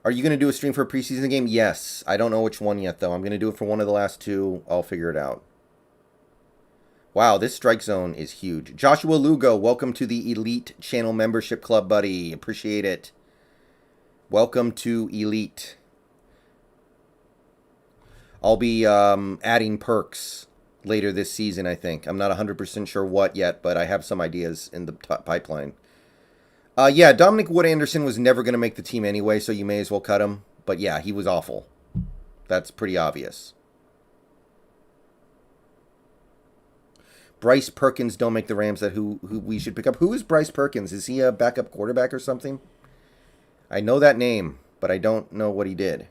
A: Are you going to do a stream for a preseason game? Yes. I don't know which one yet, though. I'm going to do it for one of the last two. I'll figure it out. Wow, this strike zone is huge. Joshua Lugo, welcome to the Elite Channel Membership Club, buddy. Appreciate it. Welcome to Elite. I'll be adding perks later this season, I think. I'm not 100% sure what yet, but I have some ideas in the pipeline. Yeah, Dominic Wood-Anderson was never going to make the team anyway, so you may as well cut him. But yeah, he was awful. That's pretty obvious. Bryce Perkins don't make the Rams that who we should pick up. Who is Bryce Perkins? Is he a backup quarterback or something? I know that name, but I don't know what he did.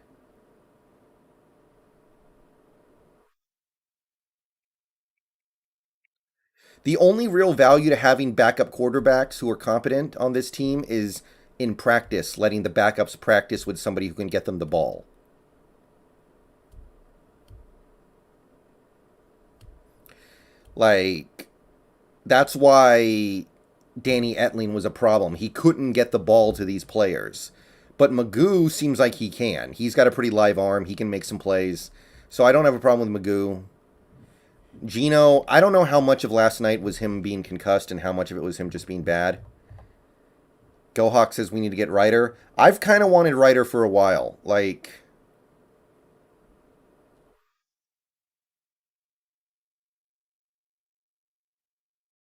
A: The only real value to having backup quarterbacks who are competent on this team is in practice, letting the backups practice with somebody who can get them the ball. Like, that's why Danny Etling was a problem. He couldn't get the ball to these players. But Magoo seems like he can. He's got a pretty live arm. He can make some plays. So I don't have a problem with Magoo. Gino, I don't know how much of last night was him being concussed and how much of it was him just being bad. Gohawk says we need to get Ryder. I've kind of wanted Ryder for a while. Like,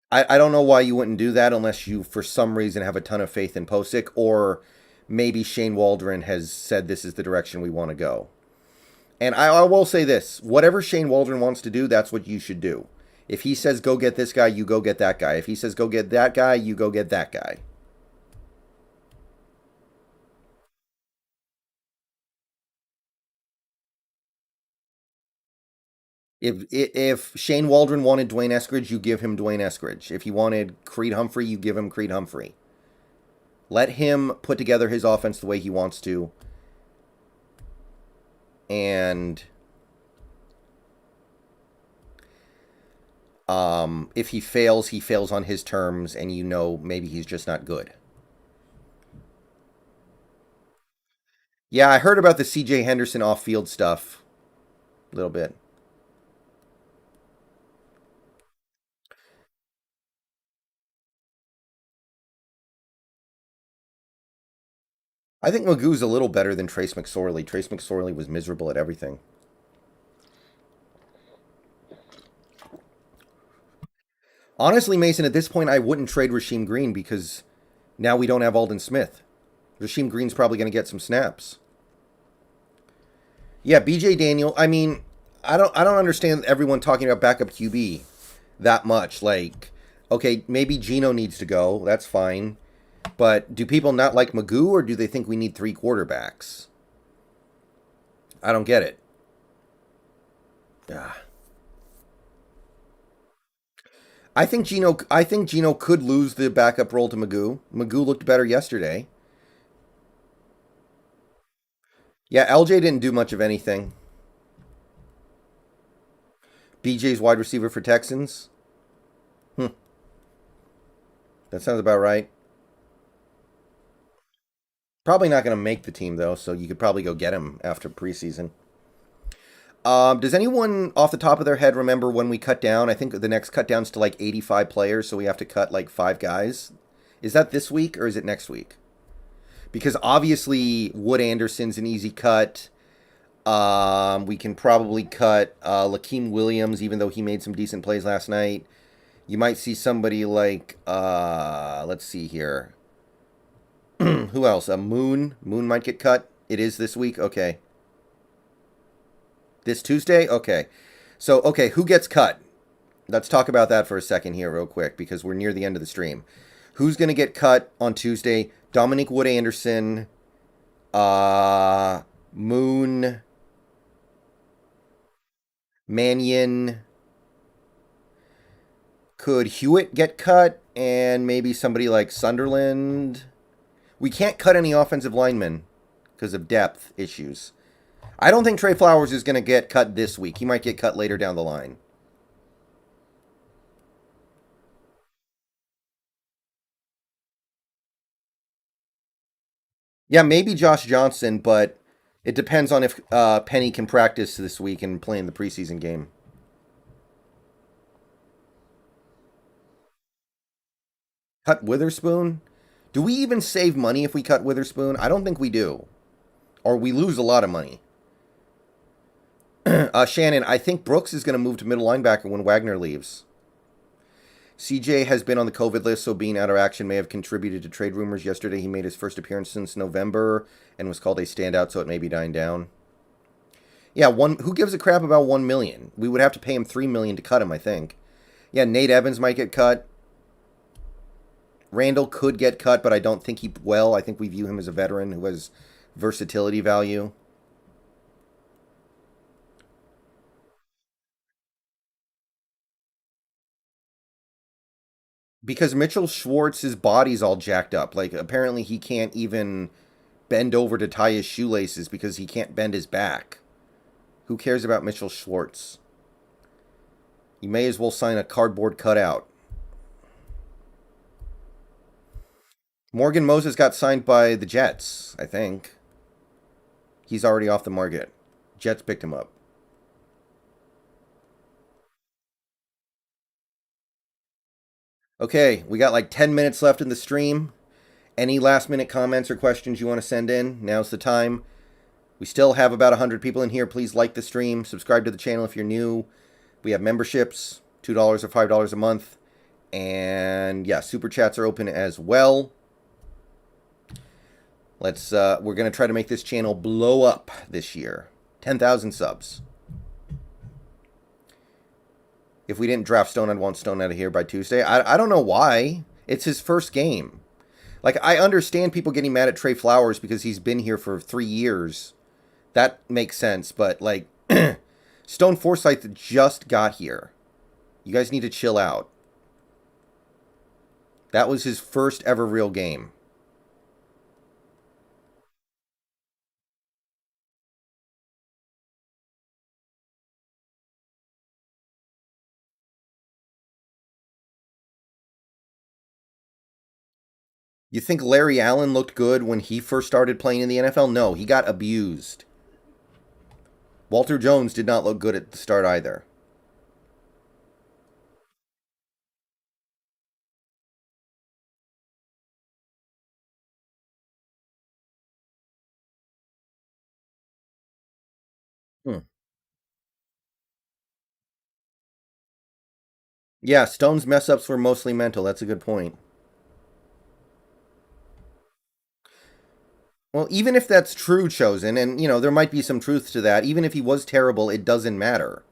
A: I don't know why you wouldn't do that unless you, for some reason, have a ton of faith in Posick, or maybe Shane Waldron has said this is the direction we want to go. And I will say this. Whatever Shane Waldron wants to do, that's what you should do. If he says go get this guy, you go get that guy. If he says go get that guy, you go get that guy. If Shane Waldron wanted Dwayne Eskridge, you give him Dwayne Eskridge. If he wanted Creed Humphrey, you give him Creed Humphrey. Let him put together his offense the way he wants to. And if he fails on his terms, and you know maybe he's just not good. Yeah, I heard about the C.J. Henderson off-field stuff a little bit. I think Magoo's a little better than Trace McSorley. Trace McSorley was miserable at everything. Honestly, Mason, at this point, I wouldn't trade Rasheem Green because now we don't have Alden Smith. Rasheem Green's probably going to get some snaps. Yeah, BJ Daniel. I mean, I don't understand everyone talking about backup QB that much. Like, okay, maybe Gino needs to go. That's fine. But do people not like Magoo, or do they think we need three quarterbacks? I don't get it. Ah. I think Gino could lose the backup role to Magoo. Magoo looked better yesterday. Yeah, LJ didn't do much of anything. BJ's wide receiver for Texans. Hmm, that sounds about right. Probably not going to make the team though, so you could probably go get him after preseason. Does anyone off the top of their head remember when we cut down? I think the next cut down's to like 85 players, so we have to cut like 5 guys. Is that this week or is it next week? Because obviously Wood Anderson's an easy cut. We can probably cut Lakeem Williams, even though he made some decent plays last night. You might see somebody like, let's see here. Who else? Moon. Moon might get cut. It is this week? Okay. This Tuesday? Okay. So, okay, who gets cut? Let's talk about that for a second here, real quick, because we're near the end of the stream. Who's going to get cut on Tuesday? Dominic Wood Anderson, Moon, Mannion. Could Hewitt get cut? And maybe somebody like Sunderland? We can't cut any offensive linemen because of depth issues. I don't think Trey Flowers is going to get cut this week. He might get cut later down the line. Yeah, maybe Josh Johnson, but it depends on if Penny can practice this week and play in the preseason game. Cut Witherspoon? Do we even save money if we cut Witherspoon? I don't think we do. Or we lose a lot of money. Shannon, I think Brooks is going to move to middle linebacker when Wagner leaves. CJ has been on the COVID list, so being out of action may have contributed to trade rumors. Yesterday, he made his first appearance since November and was called a standout, so it may be dying down. Yeah, who gives a crap about 1 million? We would have to pay him 3 million to cut him, I think. Yeah, Nate Evans might get cut. Randall could get cut, but I don't think he will. I think we view him as a veteran who has versatility value. Because Mitchell Schwartz's body's all jacked up. Like, apparently he can't even bend over to tie his shoelaces because he can't bend his back. Who cares about Mitchell Schwartz? You may as well sign a cardboard cutout. Morgan Moses got signed by the Jets, I think. He's already off the market. Jets picked him up. Okay, we got like 10 minutes left in the stream. Any last minute comments or questions you want to send in? Now's the time. We still have about 100 people in here. Please like the stream. Subscribe to the channel if you're new. We have memberships, $2 or $5 a month. And yeah, super chats are open as well. We're going to try to make this channel blow up this year. 10,000 subs. If we didn't draft Stone, I'd want Stone out of here by Tuesday. I don't know why. It's his first game. Like, I understand people getting mad at Trey Flowers because he's been here for 3 years. That makes sense. But, like, Stone Forsythe just got here. You guys need to chill out. That was his first ever real game. You think Larry Allen looked good when he first started playing in the NFL? No, he got abused. Walter Jones did not look good at the start either. Hmm. Yeah, Stone's mess ups were mostly mental. That's a good point. Well, even if that's true, Chosen, and, there might be some truth to that, even if he was terrible, it doesn't matter.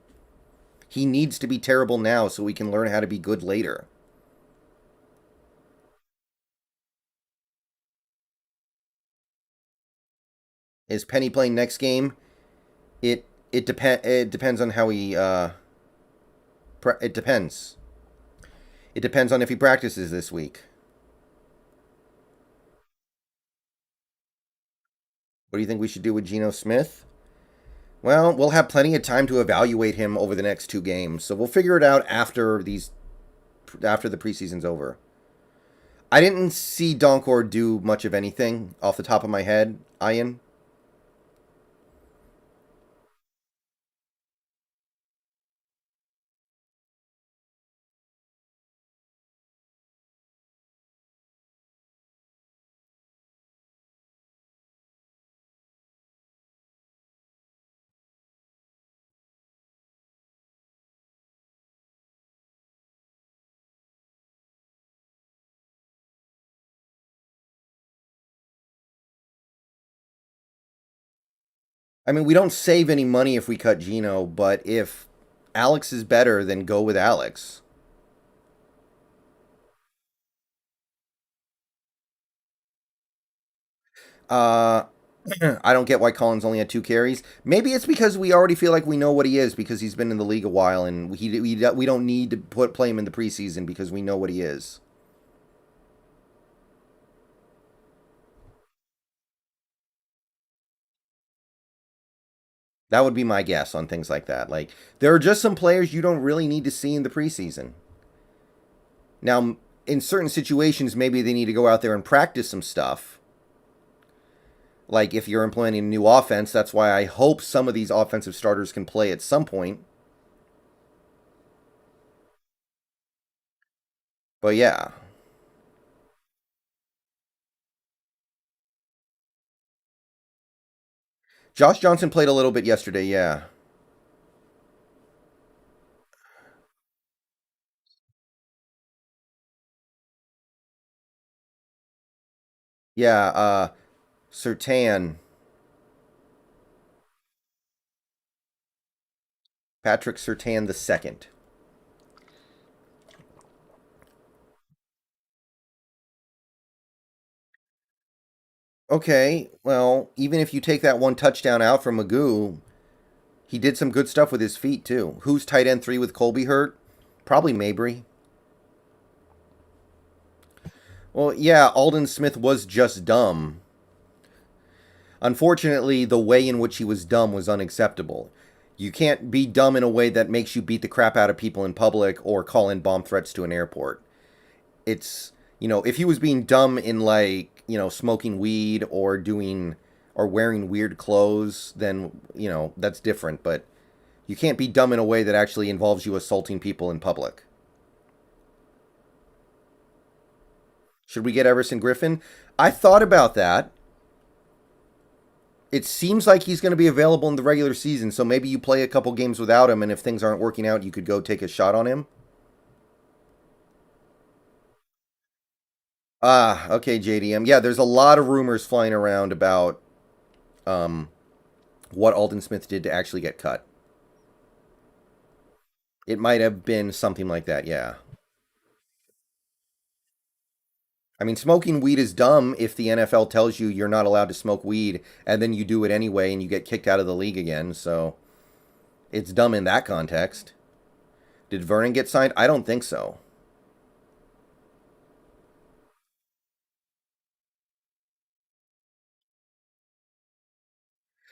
A: He needs to be terrible now so we can learn how to be good later. Is Penny playing next game? It depends on how he it depends. It depends on if he practices this week. What do you think we should do with Geno Smith? Well, we'll have plenty of time to evaluate him over the next 2 games, so we'll figure it out after the preseason's over. I didn't see Donkor do much of anything off the top of my head, Ayaan. I mean, we don't save any money if we cut Geno, but if Alex is better, then go with Alex. Uh, I don't get why Collins only had 2 carries. Maybe it's because we already feel like we know what he is because he's been in the league a while, and we don't need to play him in the preseason because we know what he is. That would be my guess on things like that. Like, there are just some players you don't really need to see in the preseason. Now, in certain situations, maybe they need to go out there and practice some stuff. Like if you're implementing a new offense, that's why I hope some of these offensive starters can play at some point. But yeah, Josh Johnson played a little bit yesterday. Yeah, yeah. Sertan, Patrick Sertan the second. Okay, well, even if you take that one touchdown out from Magoo, he did some good stuff with his feet too. Who's tight end three with Colby hurt? Probably Mabry. Well, yeah, Alden Smith was just dumb. Unfortunately, the way in which he was dumb was unacceptable. You can't be dumb in a way that makes you beat the crap out of people in public or call in bomb threats to an airport. It's, if he was being dumb in like, smoking weed or doing or wearing weird clothes, then, that's different. But you can't be dumb in a way that actually involves you assaulting people in public. Should we get Everson Griffin? I thought about that. It seems like he's going to be available in the regular season, so maybe you play a couple games without him, and if things aren't working out, you could go take a shot on him. Ah, okay, JDM. Yeah, there's a lot of rumors flying around about um, what Alden Smith did to actually get cut. It might have been something like that, yeah. I mean, smoking weed is dumb if the NFL tells you you're not allowed to smoke weed, and then you do it anyway and you get kicked out of the league again, so it's dumb in that context. Did Vernon get signed? I don't think so.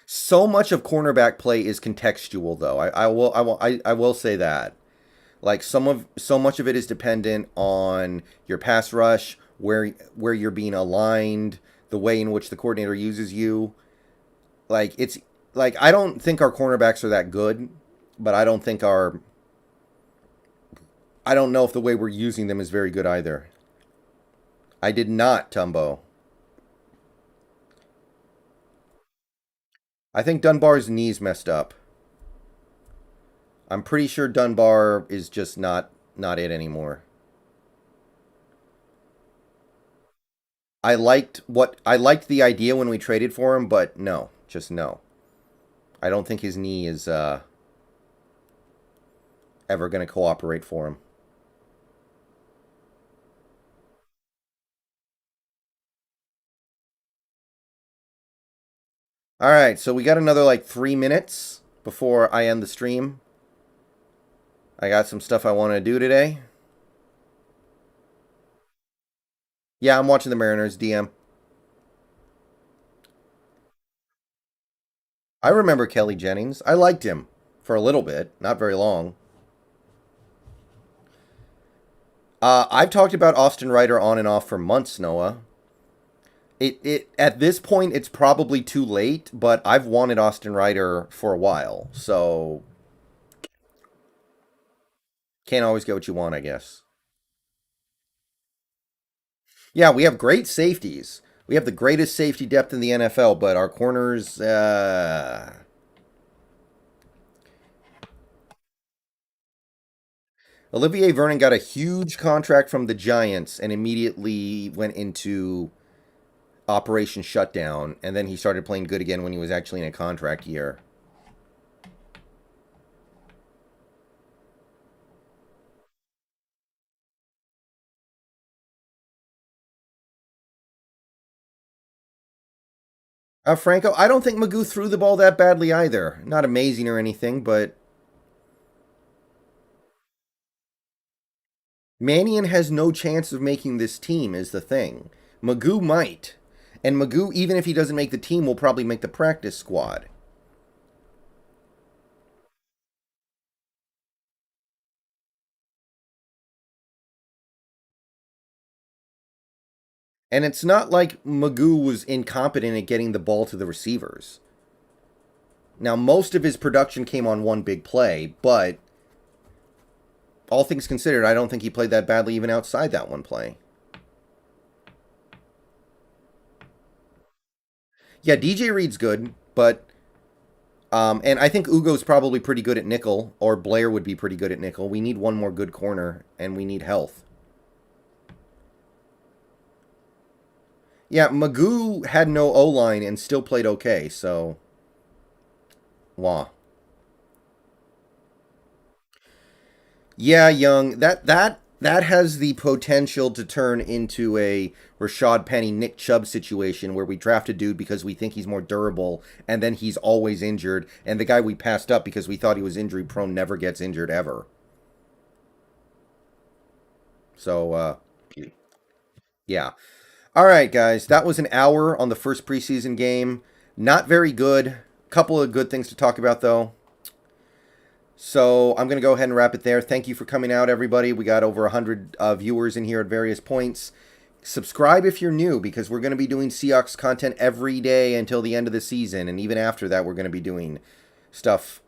A: So much of cornerback play is contextual, though. I will say that. Like so much of it is dependent on your pass rush, where you're being aligned, the way in which the coordinator uses you. Like it's like I don't think our cornerbacks are that good, but I don't know if the way we're using them is very good either. I did not, Tumbo. I think Dunbar's knees messed up. I'm pretty sure Dunbar is just not it anymore. I liked the idea when we traded for him, but no, just no. I don't think his knee is ever going to cooperate for him. All right, so we got another like 3 minutes before I end the stream. I got some stuff I want to do today. Yeah, I'm watching the Mariners DM. I remember Kelly Jennings. I liked him for a little bit, not very long. I've talked about Austin Ryder on and off for months, Noah. It at this point it's probably too late, but I've wanted Austin Ryder for a while, so can't always get what you want, I guess. Yeah, we have great safeties. We have the greatest safety depth in the NFL, but our corners, Olivier Vernon got a huge contract from the Giants and immediately went into Operation Shutdown, and then he started playing good again when he was actually in a contract year. Franco, I don't think Magoo threw the ball that badly either. Not amazing or anything, but Mannion has no chance of making this team, is the thing. Magoo might. And Magoo, even if he doesn't make the team, will probably make the practice squad. And it's not like Magoo was incompetent at getting the ball to the receivers. Now, most of his production came on one big play, but all things considered, I don't think he played that badly even outside that one play. Yeah, DJ Reed's good, but and I think Ugo's probably pretty good at nickel, or Blair would be pretty good at nickel. We need one more good corner, and we need health. Yeah, Magoo had no O-line and still played okay, so... Wah. Yeah, Young, that has the potential to turn into a Rashad Penny, Nick Chubb situation where we draft a dude because we think he's more durable, and then he's always injured, and the guy we passed up because we thought he was injury prone never gets injured ever. So, yeah. All right, guys, that was an hour on the first preseason game. Not very good. Couple of good things to talk about, though. So I'm going to go ahead and wrap it there. Thank you for coming out, everybody. We got over 100 viewers in here at various points. Subscribe if you're new, because we're going to be doing Seahawks content every day until the end of the season. And even after that, we're going to be doing stuff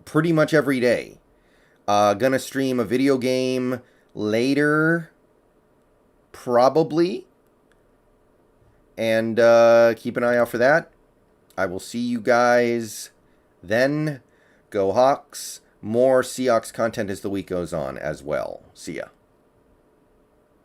A: pretty much every day. Going to stream a video game later, probably. And keep an eye out for that. I will see you guys then. Go Hawks. More Seahawks content as the week goes on as well. See ya.